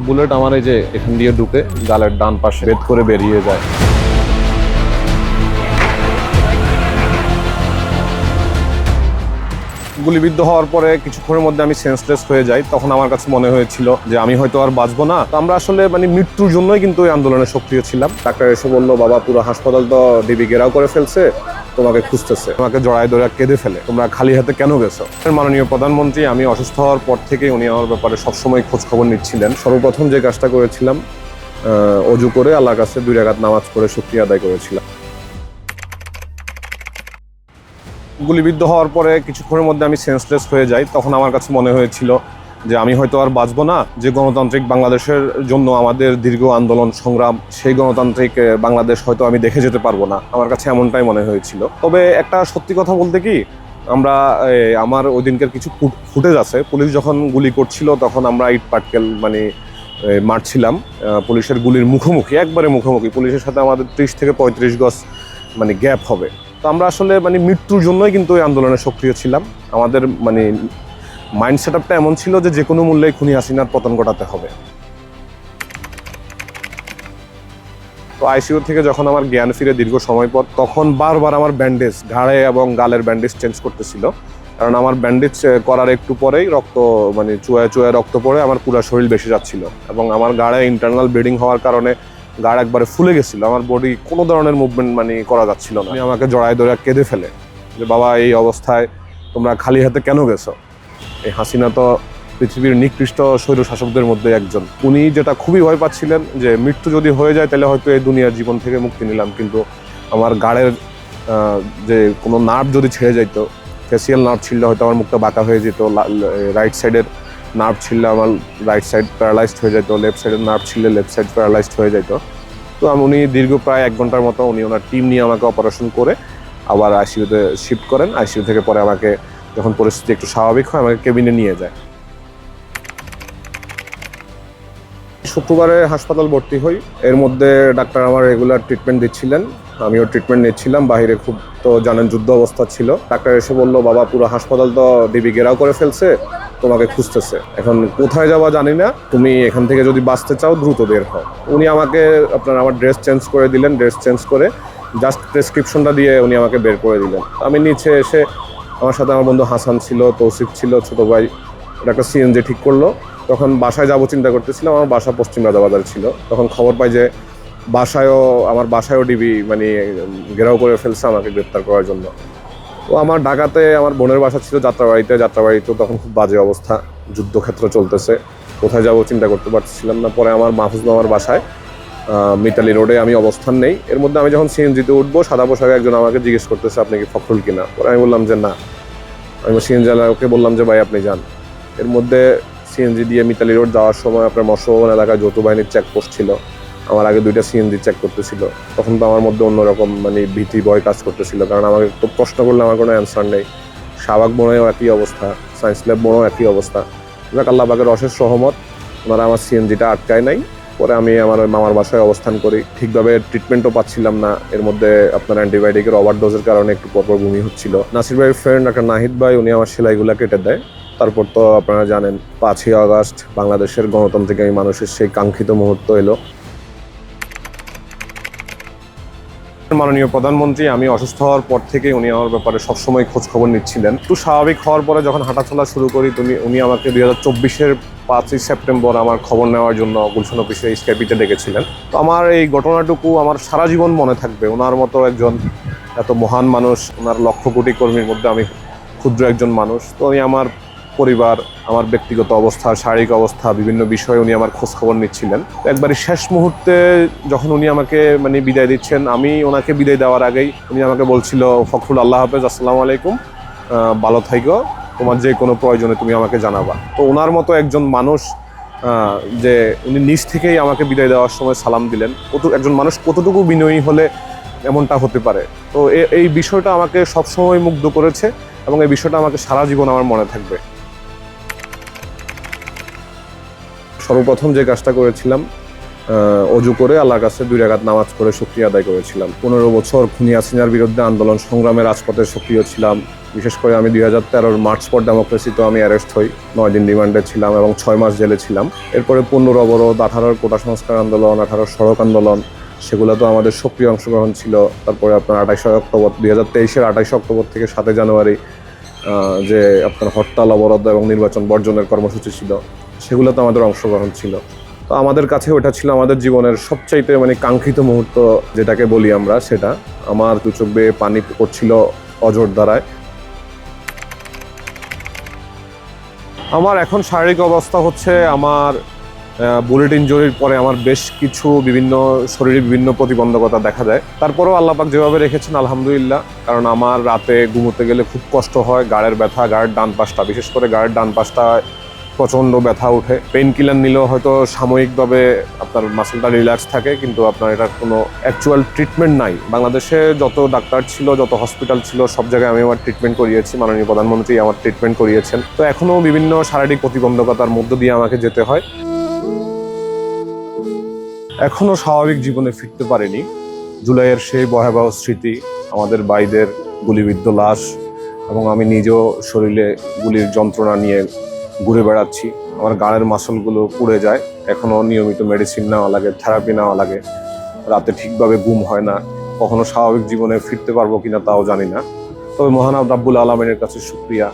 Bullet আমার এই যে এখান দিয়ে ঢুকে গালের ডান পাশে ভেদ করে বেরিয়ে যায়। গুলিবিদ্ধ হওয়ার পরে কিছুক্ষণের মধ্যে আমি সেন্সলেস হয়ে যাই। তখন আমার কাছে মনে হয়েছিল যে আমি হয়তো আর বাঁচবো না। তো আমরা আসলে মৃত্যুর জন্যই কিন্তু এই আন্দোলনে সক্রিয় ছিলাম। ডাক্তার এসে বললো, বাবা পুরো হাসপাতাল তো ডিবি ঘেরাও করে ফেলছে, তোমাকে খুঁজতেছে। আমাকে জড়ায় ধরে কেঁদে ফেলে, তোমরা খালি হাতে কেন গেছো? মাননীয় প্রধানমন্ত্রী আমি অসুস্থ হওয়ার পর থেকে উনি আমার ব্যাপারে সবসময় খোঁজ খবর নিচ্ছিলেন। সর্বপ্রথম যে কাজটা করেছিলাম, অজু করে আল্লাহর কাছে 2 রাকাত নামাজ পড়ে শুকরিয়া আদায় করেছিলাম। গুলিবিদ্ধ হওয়ার পরে কিছুক্ষণের মধ্যে আমি সেন্সলেস হয়ে যাই। তখন আমার কাছে মনে হয়েছিল যে আমি হয়তো আর বাঁচবো না। যে গণতান্ত্রিক বাংলাদেশের জন্য আমাদের দীর্ঘ আন্দোলন সংগ্রাম, সেই গণতান্ত্রিক বাংলাদেশ হয়তো আমি দেখে যেতে পারবো না। আমার কাছে এমনটাই মনে হয়েছিল। তবে একটা সত্যি কথা বলতে কি, আমার ওই দিনকার কিছু ফুটেজ আছে। পুলিশ যখন গুলি করছিল তখন আমরা ইট পাটকেল মারছিলাম পুলিশের গুলির মুখোমুখি, একবারে মুখোমুখি। পুলিশের সাথে আমাদের 30 থেকে 35 গজ গ্যাপ হবে। তো আমরা আসলে মৃত্যুর জন্যই কিন্তু এই আন্দোলনে সক্রিয় ছিলাম। আমাদের মাইন্ড সেট আপটা এমন ছিল যে কোনো মূল্যেই খুনি হাসিনার পতন ঘটাতে হবে। তো আইসিইউ থেকে যখন আমার জ্ঞান ফিরে দীর্ঘ সময় পর, তখন বারবার আমার ব্যান্ডেজ, ঘাড়ে এবং গালের ব্যান্ডেজ চেঞ্জ করতেছিল। কারণ আমার ব্যান্ডেজ করার একটু পরেই রক্ত চুয়ায় চুয়ায় রক্ত পড়ে আমার পুরো শরীর বেশি যাচ্ছিল। এবং আমার গাড়ে ইন্টারনাল ব্লিডিং হওয়ার কারণে গাড় একবারে ফুলে গেছিল। আমার বডি কোনো ধরনের মুভমেন্ট করা যাচ্ছিল না। আমাকে জড়ায় ধরে কেঁদে ফেলে যে, বাবা এই অবস্থায় তোমরা খালি হাতে কেন গেছো? এই হাসিনা তো পৃথিবীর নিকৃষ্ট স্বৈরশাসকদের মধ্যে একজন। উনি যেটা খুবই ভয় পাচ্ছিলেন যে মৃত্যু যদি হয়ে যায় তাহলে হয়তো এই দুনিয়ার জীবন থেকে মুক্তি নিলাম, কিন্তু আমার গাড়ের যে কোনো নার্ভ যদি ছেড়ে যাইতো, ফেসিয়াল নার্ভ ছিললে হয়তো আমার মুখটা বাঁকা হয়ে যেত, রাইট সাইডের নার্ভ ছিললে আমার রাইট সাইড প্যারালাইজড হয়ে যেত, লেফট সাইডের নার্ভ ছিললে লেফট সাইড প্যারালাইজড হয়ে যেত। তো উনি দীর্ঘ প্রায় 1 ঘন্টার মতো উনি ওনার টিম নিয়ে আমাকে অপারেশন করে আবার আইসিইউতে শিফট করেন। আইসিইউ থেকে পরে আমাকে যখন পরিস্থিতি একটু স্বাভাবিক হয় আমাকে কেবিনে নিয়ে যায়। শুক্রবারে হাসপাতাল ভর্তি হই। এর মধ্যে ডাক্তার আমার রেগুলার ট্রিটমেন্ট দিচ্ছিলেন, আমিও ট্রিটমেন্ট নিচ্ছিলাম। বাইরে খুব তো জানেন যুদ্ধ অবস্থা ছিল। ডাক্তার এসে বললো, বাবা পুরো হাসপাতাল তো ডিবি ঘেরাও করে ফেলছে, তোমাকে খুঁজতেছে। এখন কোথায় যাওয়া জানি না, তুমি এখান থেকে যদি বাঁচতে চাও দ্রুত বের হও। উনি আমাকে আমার ড্রেস চেঞ্জ করে দিলেন। ড্রেস চেঞ্জ করে জাস্ট প্রেসক্রিপশনটা দিয়ে উনি আমাকে বের করে দিলেন। আমি নিচে এসে, আমার সাথে আমার বন্ধু হাসান ছিল, তৌসিফ ছিল, ছোটো ভাই, ওটা একটা সিএনজি ঠিক করলো। তখন বাসায় যাবো চিন্তা করতেছিলাম। আমার বাসা পশ্চিম রাজাবাজার ছিল। তখন খবর পাই যে আমার বাসায়ও ডিবি ঘেরাও করে ফেলছে আমাকে গ্রেপ্তার করার জন্য। তো আমার ঢাকাতে আমার বোনের বাসা ছিল যাত্রাবাড়িতে তখন খুব বাজে অবস্থা, যুদ্ধক্ষেত্র চলতেছে। কোথায় যাবো চিন্তা করতে পারছিলাম না। পরে আমার মাহফুজ মামার বাসায় মিতালি রোডে আমি অবস্থান নেই। এর মধ্যে আমি যখন সিএনজিতে উঠবো, সাদা পোশাকে একজন আমাকে জিজ্ঞেস করতেছে, আপনি কি ফখরুল কিনা? পরে আমি বললাম যে না। আমি সিএনজি ওকে বললাম যে, ভাই আপনি যান। এর মধ্যে সিএনজি দিয়ে মিতালি রোড যাওয়ার সময় আপনার মৎস্যভবন এলাকায় যৌথ বাহিনীর চেকপোস্ট ছিল। আমার আগে 2টা সিএনজি চেক করতেছিল। তখন তো আমার মধ্যে অন্যরকম ভীতি ভয় কাজ করতেছিল, কারণ আমাকে তো প্রশ্ন করলে আমার কোনো অ্যান্সার নেই। শাহবাগ মোড়েও একই অবস্থা, সায়েন্স ল্যাব মোড়েও একই অবস্থা। যাক আল্লাহ পাকের অশেষ রহমত, ওনারা আমার সিএনজিটা আটকায় নাই। পরে আমি আমার মামার বাসায় অবস্থান করি। ঠিকভাবে ট্রিটমেন্টও পাচ্ছিলাম না। এর মধ্যে আপনার অ্যান্টিবায়োটিকের ওভারডোজের কারণে একটু পরপর বমি হচ্ছিল। নাসির ভাইয়ের ফ্রেন্ড একটা নাহিদ ভাই, উনি আমার সেলাইগুলো কেটে দেয়। তারপর তো আপনারা জানেন 5ই আগস্ট বাংলাদেশের গণতান্ত্রিক মানুষের সেই কাঙ্ক্ষিত মুহূর্ত এলো। মাননীয় প্রধানমন্ত্রী আমি অসুস্থ হওয়ার পর থেকে উনি আমার ব্যাপারে সবসময় খোঁজ খবর নিচ্ছিলেন। একটু স্বাভাবিক হওয়ার পরে যখন হাঁটাচলা শুরু করি, উনি আমাকে 2024-এর 5ই সেপ্টেম্বর আমার খবর নেওয়ার জন্য গুলশান অফিসে স্কাইপিতে ডেকেছিলেন। তো আমার এই ঘটনাটুকু আমার সারা জীবন মনে থাকবে। ওনার মতো একজন এত মহান মানুষ, ওনার লক্ষ কোটি কর্মীর মধ্যে আমি ক্ষুদ্র একজন মানুষ। তো উনি আমার পরিবার, আমার ব্যক্তিগত অবস্থা, শারীরিক অবস্থা, বিভিন্ন বিষয়ে উনি আমার খোঁজ খবর নিচ্ছিলেন। একবারই শেষ মুহূর্তে যখন উনি আমাকে বিদায় দিচ্ছেন, আমি ওনাকে বিদায় দেওয়ার আগেই উনি আমাকে বলছিল, ফখরুল আল্লাহ হাফেজ, আসসালামু আলাইকুম, ভালো থাইকো, তোমার যে কোনো প্রয়োজনে তুমি আমাকে জানাবা। তো ওনার মতো একজন মানুষ যে উনি নিজ থেকেই আমাকে বিদায় দেওয়ার সময় সালাম দিলেন, একজন মানুষ কতটুকু বিনয়ী হলে এমনটা হতে পারে। তো এই বিষয়টা আমাকে সবসময় মুগ্ধ করেছে এবং এই বিষয়টা আমাকে সারা জীবন আমার মনে থাকবে। সর্বপ্রথম যে কাজটা করেছিলাম, অজু করে আল্লাহর কাছে 2 রাকাত নামাজ পড়ে শুকরিয়া আদায় করেছিলাম। 15 বছর খুনি হাসিনার বিরুদ্ধে আন্দোলন সংগ্রামের রাজপথে সক্রিয় ছিলাম। বিশেষ করে আমি 2013 মার্চ ফর ডেমোক্রেসিতে আমি অ্যারেস্ট হই, 9 দিন রিমান্ডে ছিলাম এবং 6 মাস জেলে ছিলাম। এরপরে 15 অবরোধ, 18 কোটা সংস্কার আন্দোলন, 18 সড়ক আন্দোলন, সেগুলো তো আমাদের সক্রিয় অংশগ্রহণ ছিল। তারপরে আপনার 28 অক্টোবর 2023-এর 28 অক্টোবর থেকে 7 জানুয়ারি যে আপনার হরতাল, অবরোধ এবং নির্বাচন বর্জনের কর্মসূচি ছিল, সেগুলো তো আমাদের অংশগ্রহণ ছিল। তো আমাদের কাছে ওটা ছিল আমাদের জীবনের সবচাইতে মানে কাঙ্ক্ষিত মুহূর্ত যেটাকে বলি আমরা, সেটা। আমার দু চোখ বেয়ে পানি পড়ছিল অজর দ্বারায়। আমার এখন শারীরিক অবস্থা হচ্ছে, আমার বুলেট ইনজুরির পরে আমার বেশ কিছু শরীরে বিভিন্ন প্রতিবন্ধকতা দেখা দেয়। তারপরেও আল্লাহ পাক যেভাবে রেখেছেন আলহামদুলিল্লাহ, কারণ আমার রাতে ঘুমোতে গেলে খুব কষ্ট হয়, গাড়ের ব্যথা, গাড়ের ডান পাশটা, বিশেষ করে গাড়ের ডান পাশটা প্রচণ্ড ব্যথা ওঠে। পেইন কিলার নিলেও হয়তো সাময়িকভাবে আপনার মাসেলটা রিল্যাক্স থাকে, কিন্তু আপনার এটার কোনো অ্যাকচুয়াল ট্রিটমেন্ট নাই। বাংলাদেশে যত ডাক্তার ছিল, যত হসপিটাল ছিল, সব জায়গায় আমি আমার ট্রিটমেন্ট করিয়েছি, মাননীয় প্রধানমন্ত্রী আমার ট্রিটমেন্ট করিয়েছেন। তো এখনও বিভিন্ন শারীরিক প্রতিবন্ধকতার মধ্য দিয়ে আমাকে যেতে হয়। এখনও স্বাভাবিক জীবনে ফিরতে পারিনি। জুলাইয়ের সেই ভয়াবহ স্মৃতি, আমাদের ভাইদের গুলিবিদ্ধ লাশ, এবং আমি নিজেও শরীরে গুলির যন্ত্রণা নিয়ে ঘুরে বেড়াচ্ছি। আমার গাড়ের মাসলগুলো পুড়ে যায়। এখনও নিয়মিত মেডিসিন নেওয়া লাগে, থেরাপি নেওয়া লাগে। রাতে ঠিকভাবে ঘুম হয় না। কখনো স্বাভাবিক জীবনে ফিরতে পারবো কিনা তাও জানি না। তবে মহান রাব্বুল আলামিনের কাছে শুকরিয়া,